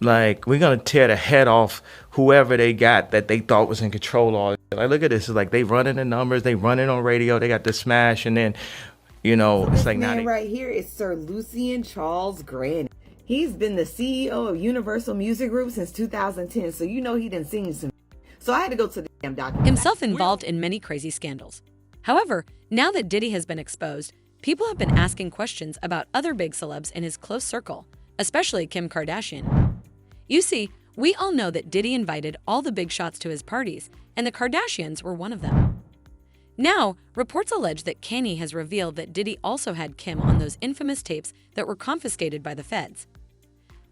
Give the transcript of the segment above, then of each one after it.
Like, we're gonna tear the head off whoever they got that they thought was in control of all this. Like, look at this. It's like they running the numbers, they running on radio, they got the smash, and then, So it's this like now man they right here is Sir Lucian Charles Grant. He's been the CEO of Universal Music Group since 2010, so you know he done seen some. So I had to go to the damn document. Himself involved in many crazy scandals. However, now that Diddy has been exposed, people have been asking questions about other big celebs in his close circle, especially Kim Kardashian. You see, we all know that Diddy invited all the big shots to his parties, and the Kardashians were one of them. Now, reports allege that Kanye has revealed that Diddy also had Kim on those infamous tapes that were confiscated by the feds.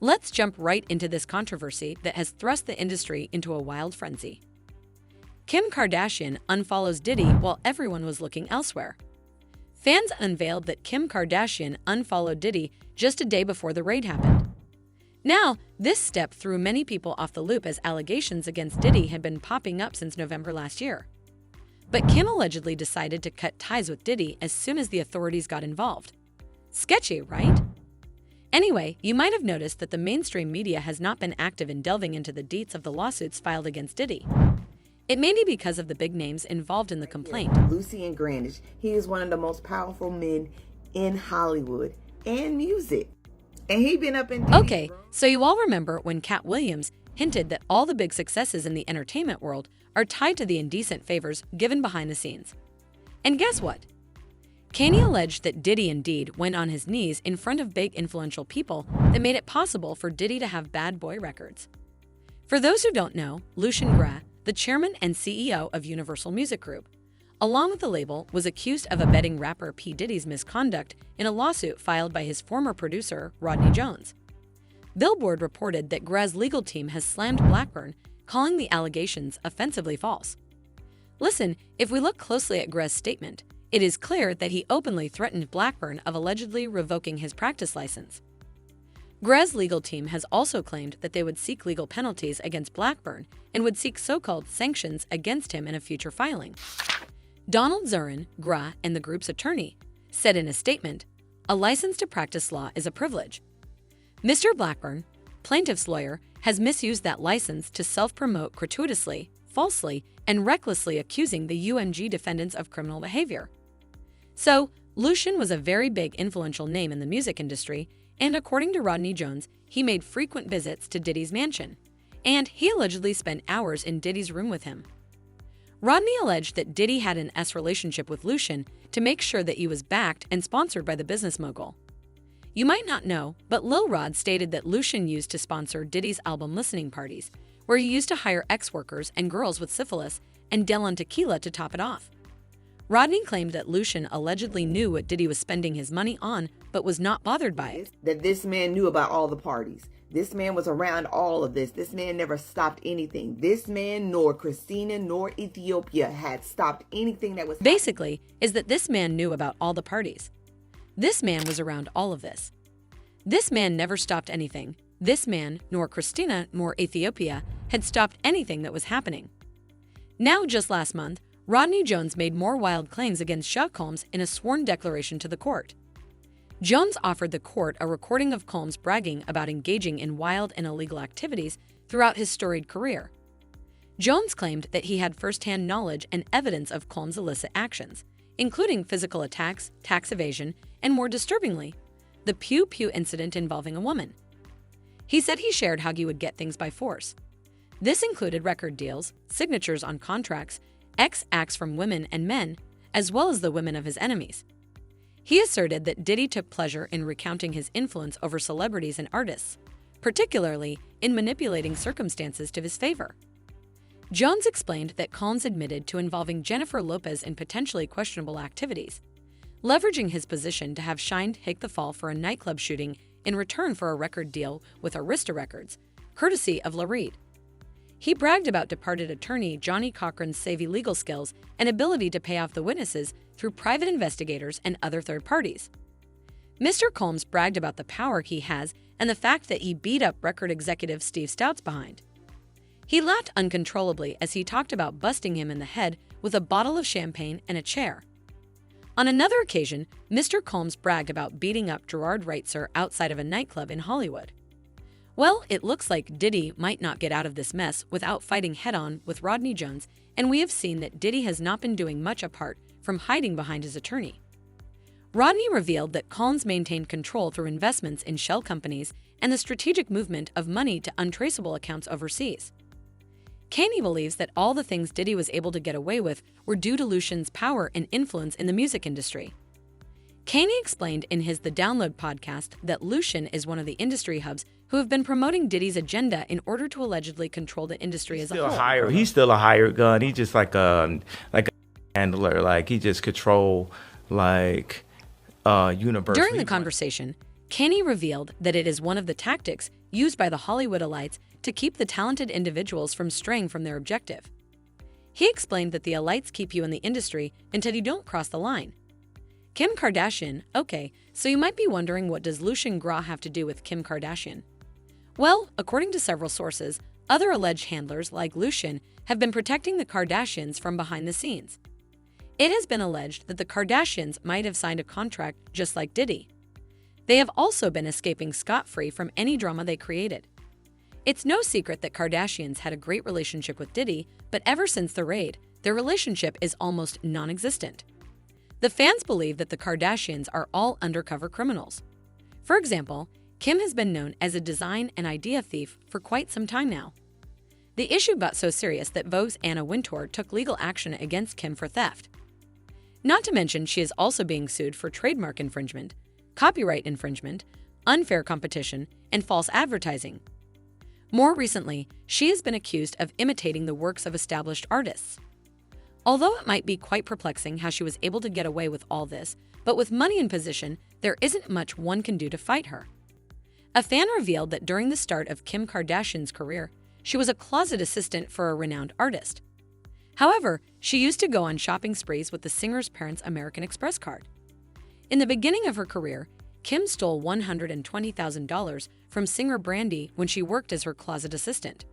Let's jump right into this controversy that has thrust the industry into a wild frenzy. Kim Kardashian unfollows Diddy while everyone was looking elsewhere. Fans unveiled that Kim Kardashian unfollowed Diddy just a day before the raid happened. Now, this step threw many people off the loop as allegations against Diddy had been popping up since November last year. But Kim allegedly decided to cut ties with Diddy as soon as the authorities got involved. Sketchy, right? Anyway, you might have noticed that the mainstream media has not been active in delving into the deets of the lawsuits filed against Diddy. It may be because of the big names involved in the complaint. Lucian Grant, he is one of the most powerful men in Hollywood and music. And he been up in Okay, so you all remember when Cat Williams hinted that all the big successes in the entertainment world are tied to the indecent favors given behind the scenes. And guess what? Kanye alleged that Diddy indeed went on his knees in front of big influential people that made it possible for Diddy to have bad boy records. For those who don't know, Lucian Grant, the chairman and CEO of Universal Music Group, along with the label, was accused of abetting rapper P. Diddy's misconduct in a lawsuit filed by his former producer, Rodney Jones. Billboard reported that Grez's legal team has slammed Blackburn, calling the allegations offensively false. Listen, if we look closely at Grez's statement, it is clear that he openly threatened Blackburn of allegedly revoking his practice license. Grez's legal team has also claimed that they would seek legal penalties against Blackburn and would seek so-called sanctions against him in a future filing. Donald Zurin, Grez, and the group's attorney, said in a statement, "A license to practice law is a privilege. Mr. Blackburn, plaintiff's lawyer, has misused that license to self-promote gratuitously, falsely, and recklessly accusing the UMG defendants of criminal behavior." So, Lucian was a very big influential name in the music industry, and according to Rodney Jones, he made frequent visits to Diddy's mansion, and he allegedly spent hours in Diddy's room with him. Rodney alleged that Diddy had an S relationship with Lucian to make sure that he was backed and sponsored by the business mogul. You might not know, but Lil Rod stated that Lucian used to sponsor Diddy's album listening parties, where he used to hire ex-workers and girls with syphilis and deal on tequila to top it off. Rodney claimed that Lucian allegedly knew what Diddy was spending his money on, but was not bothered by it. That this man knew about all the parties. This man was around all of this. This man never stopped anything. This man, nor Christina, nor Ethiopia had stopped anything that was Basically, is that this man knew about all the parties. This man was around all of this. This man never stopped anything. This man, nor Christina, nor Ethiopia, had stopped anything that was happening. Now, just last month, Rodney Jones made more wild claims against Chuck Combs in a sworn declaration to the court. Jones offered the court a recording of Combs bragging about engaging in wild and illegal activities throughout his storied career. Jones claimed that he had first-hand knowledge and evidence of Combs' illicit actions, including physical attacks, tax evasion, and more disturbingly, the Pew Pew incident involving a woman. He said he shared how he would get things by force. This included record deals, signatures on contracts, acts from women and men, as well as the women of his enemies. He asserted that Diddy took pleasure in recounting his influence over celebrities and artists, particularly in manipulating circumstances to his favor. Jones explained that Combs admitted to involving Jennifer Lopez in potentially questionable activities, leveraging his position to have Shined take the fall for a nightclub shooting in return for a record deal with Arista Records, courtesy of LaReed. He bragged about departed attorney Johnny Cochran's savvy legal skills and ability to pay off the witnesses through private investigators and other third parties. Mr. Combs bragged about the power he has and the fact that he beat up record executive Steve Stout's behind. He laughed uncontrollably as he talked about busting him in the head with a bottle of champagne and a chair. On another occasion, Mr. Combs bragged about beating up Gerard Reitzer outside of a nightclub in Hollywood. Well, it looks like Diddy might not get out of this mess without fighting head-on with Rodney Jones, and we have seen that Diddy has not been doing much apart from hiding behind his attorney. Rodney revealed that Collins maintained control through investments in shell companies and the strategic movement of money to untraceable accounts overseas. Kanye believes that all the things Diddy was able to get away with were due to Lucian's power and influence in the music industry. Kanye explained in his The Download podcast that Lucian is one of the industry hubs who have been promoting Diddy's agenda in order to allegedly control the industry as a whole. He's still a hired gun. He's just like a handler. Like he just control university. During the conversation, Kanye revealed that it is one of the tactics used by the Hollywood elites to keep the talented individuals from straying from their objective. He explained that the elites keep you in the industry until you don't cross the line. Kim Kardashian, okay, so you might be wondering, what does Lucian Gras have to do with Kim Kardashian? Well, according to several sources, other alleged handlers like Lucian have been protecting the Kardashians from behind the scenes. It has been alleged that the Kardashians might have signed a contract just like Diddy. They have also been escaping scot-free from any drama they created. It's no secret that Kardashians had a great relationship with Diddy, but ever since the raid, their relationship is almost non-existent. The fans believe that the Kardashians are all undercover criminals. For example, Kim has been known as a design and idea thief for quite some time now. The issue got so serious that Vogue's Anna Wintour took legal action against Kim for theft. Not to mention, she is also being sued for trademark infringement, copyright infringement, unfair competition, and false advertising. More recently, she has been accused of imitating the works of established artists. Although it might be quite perplexing how she was able to get away with all this, but with money and position, there isn't much one can do to fight her. A fan revealed that during the start of Kim Kardashian's career, she was a closet assistant for a renowned artist. However, she used to go on shopping sprees with the singer's parents' American Express card. In the beginning of her career, Kim stole $120,000 from singer Brandy when she worked as her closet assistant.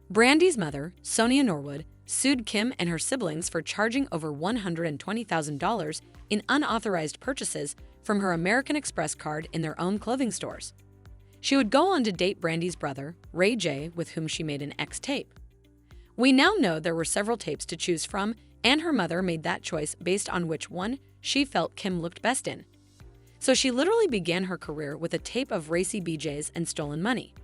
Brandy's mother, Sonia Norwood, sued Kim and her siblings for charging over $120,000 in unauthorized purchases from her American Express card in their own clothing stores. She would go on to date Brandy's brother, Ray J, with whom she made an X tape. We now know there were several tapes to choose from, and her mother made that choice based on which one she felt Kim looked best in. So she literally began her career with a tape of racy BJs and stolen money.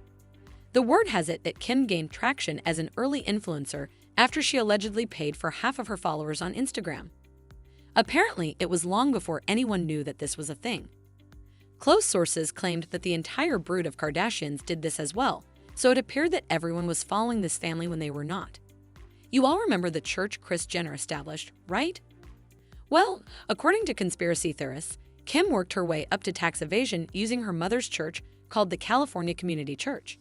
The word has it that Kim gained traction as an early influencer after she allegedly paid for half of her followers on Instagram. Apparently, it was long before anyone knew that this was a thing. Close sources claimed that the entire brood of Kardashians did this as well, so it appeared that everyone was following this family when they were not. You all remember the church Kris Jenner established, right? Well, according to conspiracy theorists, Kim worked her way up to tax evasion using her mother's church called the California Community Church.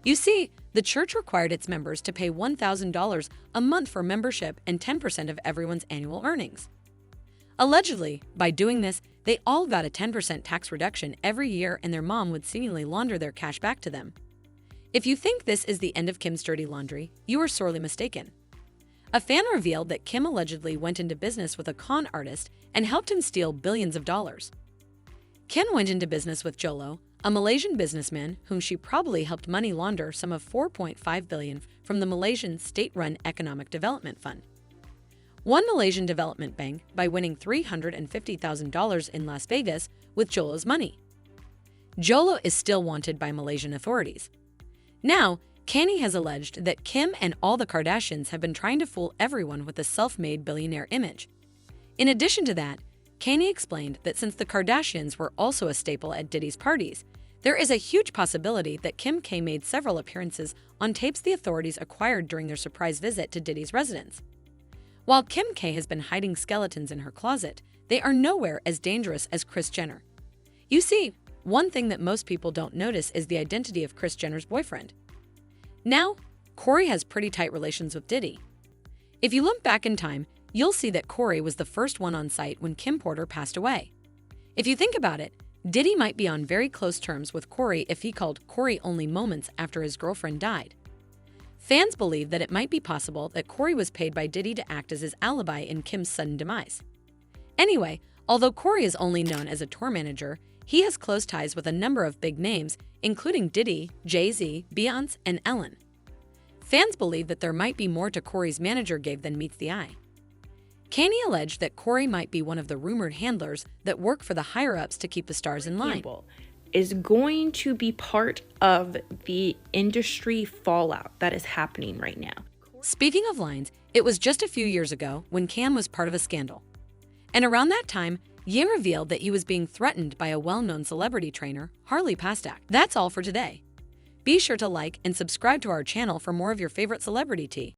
You see, the church required its members to pay $1,000 a month for membership and 10% of everyone's annual earnings. Allegedly, by doing this, they all got a 10% tax reduction every year, and their mom would seemingly launder their cash back to them. If you think this is the end of Kim's dirty laundry, you are sorely mistaken. A fan revealed that Kim allegedly went into business with a con artist and helped him steal billions of dollars. Kim went into business with Jolo, a Malaysian businessman whom she probably helped money launder some of $4.5 billion from the Malaysian state-run Economic Development Fund. One Malaysian development bank by winning $350,000 in Las Vegas with Jolo's money. Jolo is still wanted by Malaysian authorities. Now, Kanye has alleged that Kim and all the Kardashians have been trying to fool everyone with the self-made billionaire image. In addition to that, Kanye explained that since the Kardashians were also a staple at Diddy's parties, there is a huge possibility that Kim K made several appearances on tapes the authorities acquired during their surprise visit to Diddy's residence. While Kim K has been hiding skeletons in her closet, they are nowhere as dangerous as Kris Jenner. You see, one thing that most people don't notice is the identity of Kris Jenner's boyfriend. Now, Corey has pretty tight relations with Diddy. If you look back in time, you'll see that Corey was the first one on site when Kim Porter passed away. If you think about it, Diddy might be on very close terms with Corey if he called Corey only moments after his girlfriend died. Fans believe that it might be possible that Corey was paid by Diddy to act as his alibi in Kim's sudden demise. Anyway, although Corey is only known as a tour manager, he has close ties with a number of big names, including Diddy, Jay-Z, Beyonce, and Ellen. Fans believe that there might be more to Corey's manager gave than meets the eye. Kanye alleged that Corey might be one of the rumored handlers that work for the higher-ups to keep the stars in line. Is going to be part of the industry fallout that is happening right now. Speaking of lines, it was just a few years ago when Cam was part of a scandal. And around that time, Ye revealed that he was being threatened by a well-known celebrity trainer, Harley Pastak. That's all for today. Be sure to like and subscribe to our channel for more of your favorite celebrity tea.